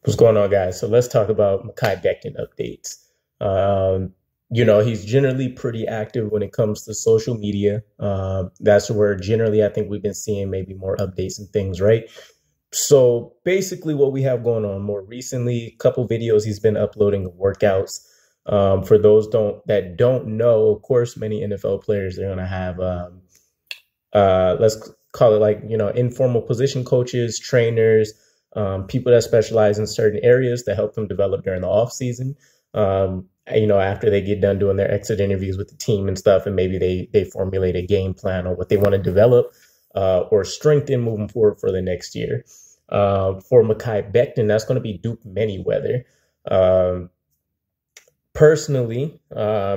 What's going on, guys? So let's talk about Mekhi Becton updates. Um, he's generally pretty active when it comes to social media. That's where generally I think we've been seeing maybe more updates and things, right? So basically, what we have going on more recently, a couple videos he's been uploading of workouts. For those don't know, of course, many NFL players they're gonna have let's call it like informal position coaches, trainers, people that specialize in certain areas to help them develop during the off season. After they get done doing their exit interviews with the team and stuff, and maybe they formulate a game plan on what they want to develop or strengthen moving forward for the next year. For Mekhi Becton, that's going to be Duke Manyweather. Um, Personally,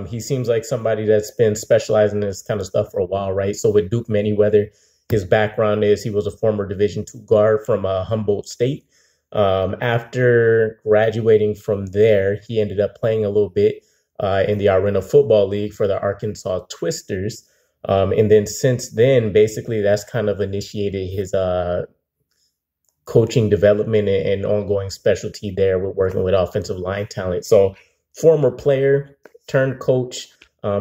he seems like somebody that's been specializing in this kind of stuff for a while, right? So with Duke Manyweather, his background is he was a former Division II guard from Humboldt State. After graduating from there, he ended up playing a little bit in the Arena Football League for the Arkansas Twisters. And then since then, basically, that's kind of initiated his coaching development and ongoing specialty there with working with offensive line talent. So former player turned coach,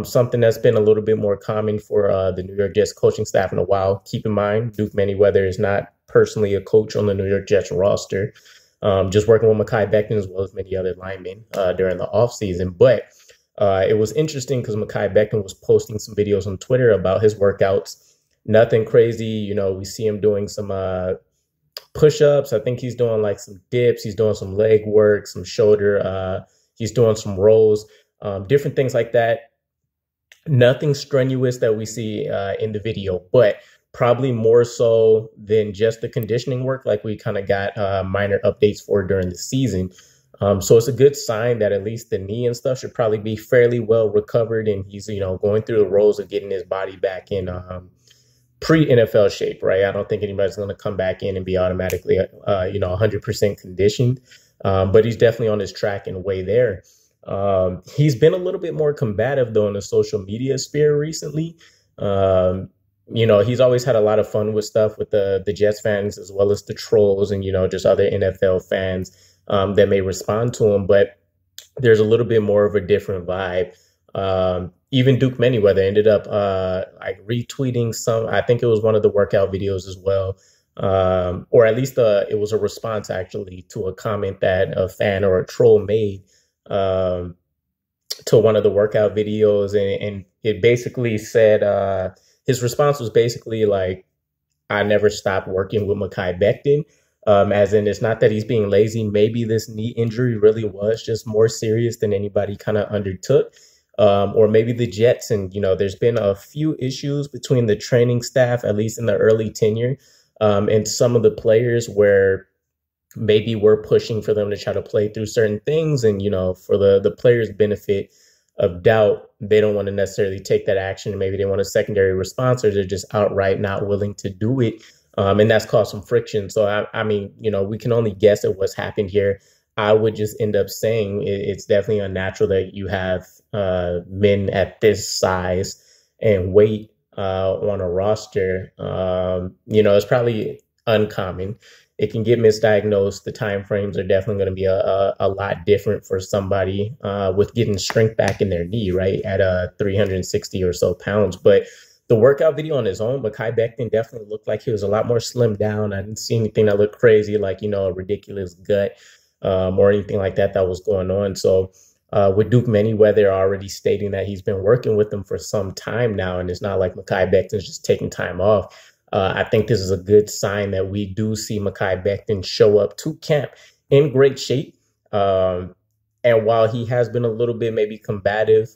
something that's been a little bit more common for the New York Jets coaching staff in a while. Keep in mind, Duke Manyweather is not personally a coach on the New York Jets roster, just working with Mekhi Becton as well as many other linemen during the offseason. But it was interesting because Mekhi Becton was posting some videos on Twitter about his workouts. Nothing crazy. We see him doing some push-ups. I think he's doing like some dips. He's doing some leg work, some shoulder. He's doing some rolls, different things like that. Nothing strenuous that we see in the video, but probably more so than just the conditioning work like we kind of got minor updates for during the season. So it's a good sign that at least the knee and stuff should probably be fairly well recovered. And he's, going through the roles of getting his body back in pre-NFL shape, right? I don't think anybody's going to come back in and be automatically, 100% conditioned. But he's definitely on his track and way there. He's been a little bit more combative, though, in the social media sphere recently. He's always had a lot of fun with stuff with the Jets fans as well as the trolls and, just other NFL fans that may respond to him. But there's a little bit more of a different vibe. Even Duke Manyweather ended up like retweeting some. I think it was one of the workout videos as well. Or at least it was a response actually to a comment that a fan or a troll made to one of the workout videos. And it basically said his response was basically like, I never stopped working with Mekhi Becton. As in, it's not that he's being lazy. Maybe this knee injury really was just more serious than anybody kind of undertook. Or maybe the Jets. And, there's been a few issues between the training staff, at least in the early tenure, and some of the players where maybe we're pushing for them to try to play through certain things. And, for the players' benefit of doubt, they don't want to necessarily take that action. Maybe they want a secondary response or they're just outright not willing to do it. And that's caused some friction. So, I mean, we can only guess at what's happened here. I would just end up saying it's definitely unnatural that you have men at this size and weight on a roster. It's probably uncommon. It can get misdiagnosed. The time frames are definitely going to be a lot different for somebody with getting strength back in their knee, right, at 360 or so pounds. But the workout video on his own, Mekhi Becton definitely looked like he was a lot more slimmed down. I didn't see anything that looked crazy, like, a ridiculous gut or anything like that was going on. So with Duke Manyweather already stating that he's been working with them for some time now, and it's not like Mekhi Becton's just taking time off. I think this is a good sign that we do see Mekhi Becton show up to camp in great shape. And while he has been a little bit maybe combative,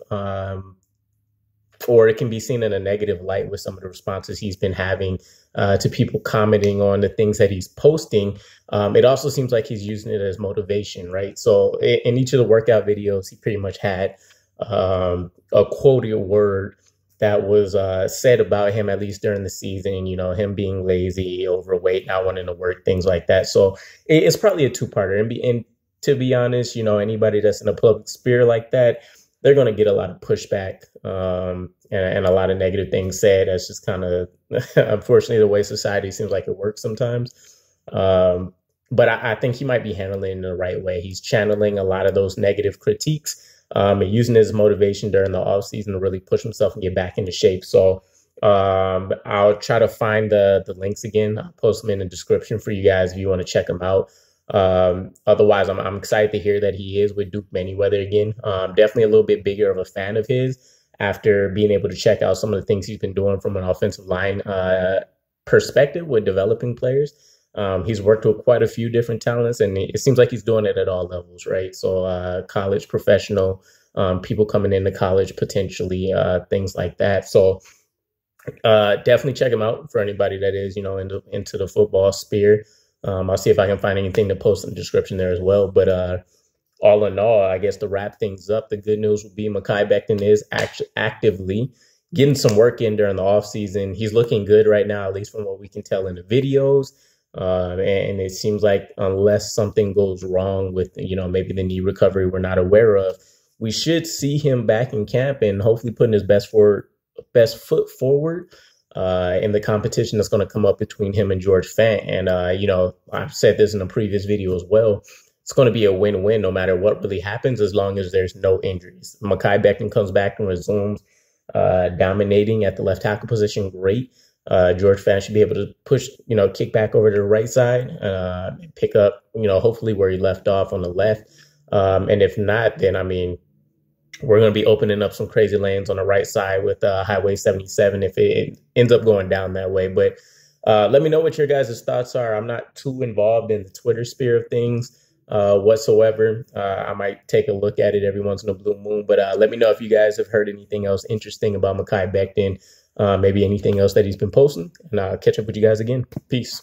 or it can be seen in a negative light with some of the responses he's been having to people commenting on the things that he's posting, it also seems like he's using it as motivation, right? So in each of the workout videos, he pretty much had a quoted word that was said about him, at least during the season, him being lazy, overweight, not wanting to work, things like that. So it's probably a two-parter. And to be honest, anybody that's in a public sphere like that, they're going to get a lot of pushback and a lot of negative things said. That's just kind of, unfortunately, the way society seems like it works sometimes. but I think he might be handling it in the right way. He's channeling a lot of those negative critiques and using his motivation during the offseason to really push himself and get back into shape. So I'll try to find the links again. I'll post them in the description for you guys if you want to check them out. Otherwise, I'm excited to hear that he is with Duke Manyweather again. Definitely a little bit bigger of a fan of his after being able to check out some of the things he's been doing from an offensive line perspective with developing players. He's worked with quite a few different talents, and it seems like he's doing it at all levels, right? So college, professional, people coming into college potentially, things like that. So definitely check him out for anybody that is, into the football sphere. I'll see if I can find anything to post in the description there as well. But all in all, I guess to wrap things up, the good news would be Mekhi Becton is actively getting some work in during the offseason. He's looking good right now, at least from what we can tell in the videos. And it seems like unless something goes wrong with, maybe the knee recovery we're not aware of, we should see him back in camp and hopefully putting his best foot forward in the competition that's going to come up between him and George Fant. And, I've said this in a previous video as well. It's going to be a win-win no matter what really happens, as long as there's no injuries. Mekhi Becton comes back and resumes dominating at the left tackle position. Great. George Fant should be able to push, kick back over to the right side, and pick up, hopefully where he left off on the left. And if not, then, we're going to be opening up some crazy lanes on the right side with Highway 77 if it ends up going down that way. But let me know what your guys' thoughts are. I'm not too involved in the Twitter sphere of things whatsoever. I might take a look at it every once in a blue moon. But let me know if you guys have heard anything else interesting about Mekhi Becton, maybe anything else that he's been posting. And I'll catch up with you guys again. Peace.